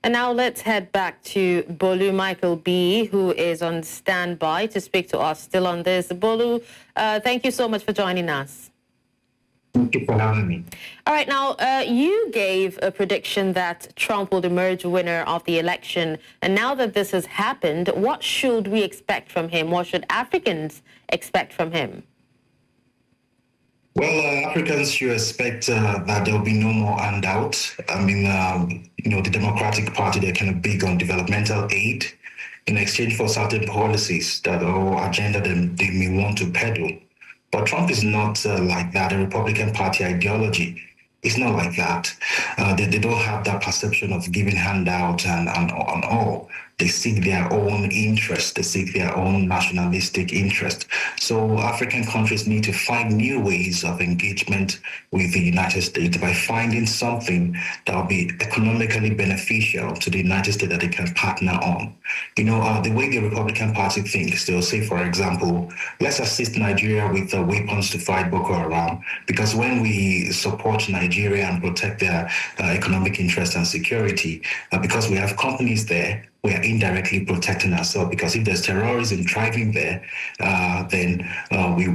And now let's head back to Bolu. Michael-Biyi, who is on standby to speak to us still on this. Bolu, thank you so much for joining us. Thank you for having me. All right, now, you gave a prediction that Trump will emerge winner of the election. And now that this has happened, what should we expect from him? What should Africans expect from him? Well, Africans should expect that there will be no more handouts. I mean, the Democratic Party, they're kind of big on developmental aid in exchange for certain policies that or agenda they may want to peddle. But Trump is not like that. The Republican Party ideology is not like that. They don't have that perception of giving handouts and all. They seek their own interest. They seek their own nationalistic interest. So African countries need to find new ways of engagement with the United States by finding something that will be economically beneficial to the United States that they can partner on. The way the Republican Party thinks, they'll say, for example, let's assist Nigeria with weapons to fight Boko Haram, because when we support Nigeria and protect their economic interest and security, because we have companies there, we are indirectly protecting ourselves, because if there's terrorism thriving there, then we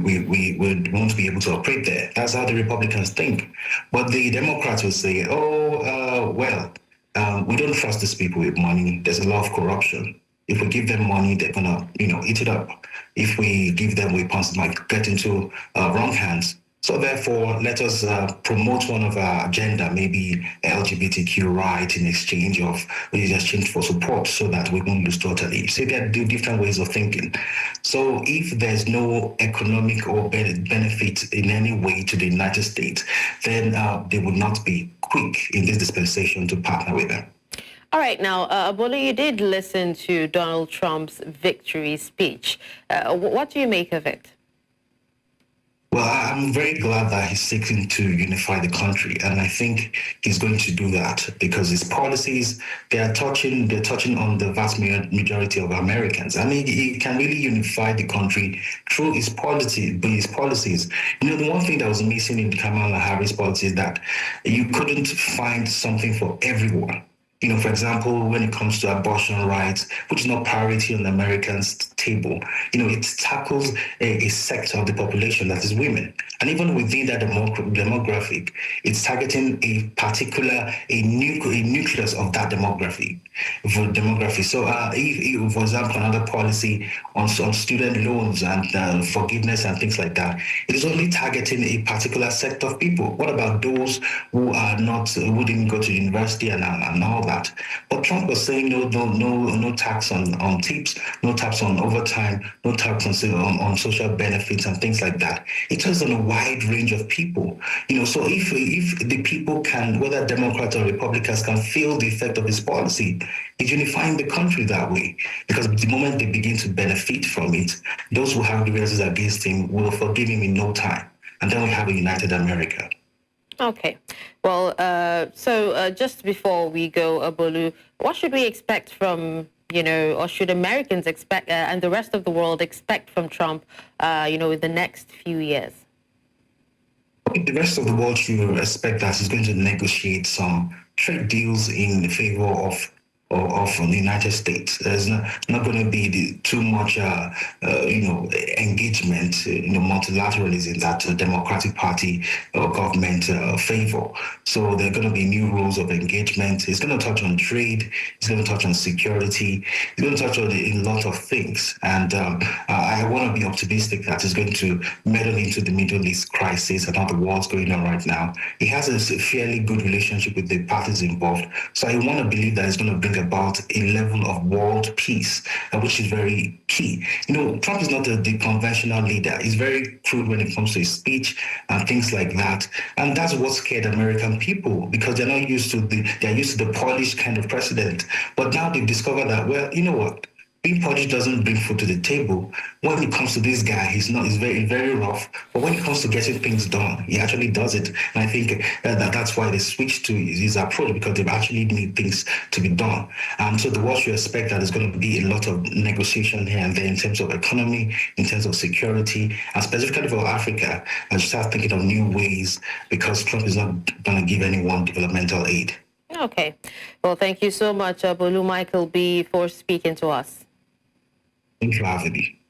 won't be able to operate there. That's how the Republicans think. But the Democrats will say, we don't trust these people with money. There's a lot of corruption. If we give them money, they're gonna, eat it up. If we give them weapons, it might get into wrong hands. So therefore, let us promote one of our agenda, maybe LGBTQ right in exchange for support, so that we won't lose totally. So there are different ways of thinking. So if there's no economic or benefit in any way to the United States, then they would not be quick in this dispensation to partner with them. All right, now, Bolu, you did listen to Donald Trump's victory speech. What do you make of it? Well, I'm very glad that he's seeking to unify the country, and I think he's going to do that because his policies, they're touching on the vast majority of Americans. I mean, he can really unify the country through his policies. The one thing that was missing in Kamala Harris' policy is that you couldn't find something for everyone. For example, when it comes to abortion rights, which is not priority on the Americans' table, it tackles a sector of the population that is women. And even within that demographic, it's targeting a nucleus of that demography. So if, for example, another policy on student loans and forgiveness and things like that, it is only targeting a particular sector of people. What about those who didn't go to university and all that? But Trump was saying no tax on tips, no tax on overtime, no tax on social benefits and things like that. It touches on a wide range of people. So if the people can, whether Democrats or Republicans, can feel the effect of his policy, it's unifying the country that way. Because the moment they begin to benefit from it, those who have grievances against him will forgive him in no time. And then we have a united America. Okay. Well, so just before we go, Bolu, what should we expect from, or should Americans expect and the rest of the world expect from Trump, in the next few years? The rest of the world should expect that he's going to negotiate some trade deals in favor of the United States. There's not going to be too much, engagement, multilateralism that the Democratic Party or government favor. So there are going to be new rules of engagement. It's going to touch on trade. It's going to touch on security. It's going to touch on a lot of things. And I want to be optimistic that it's going to meddle into the Middle East crisis and all the wars going on right now. He has a fairly good relationship with the parties involved. So I want to believe that it's going to bring about a level of world peace, which is very key. Trump is not the conventional leader. He's very crude when it comes to his speech and things like that. And that's what scared American people, because they're not used to the polished kind of president. But now they've discovered that, well, you know what? Being polished doesn't bring food to the table. When it comes to this guy, he's very, very rough. But when it comes to getting things done, he actually does it. And I think that's why they switched to his approach, because they actually need things to be done. And so the world should expect that there's going to be a lot of negotiation here and there in terms of economy, in terms of security, and specifically for Africa, and start thinking of new ways, because Trump is not going to give anyone developmental aid. Okay. Well, thank you so much, Bolu Michael-Biyi, for speaking to us. Thanks for having me.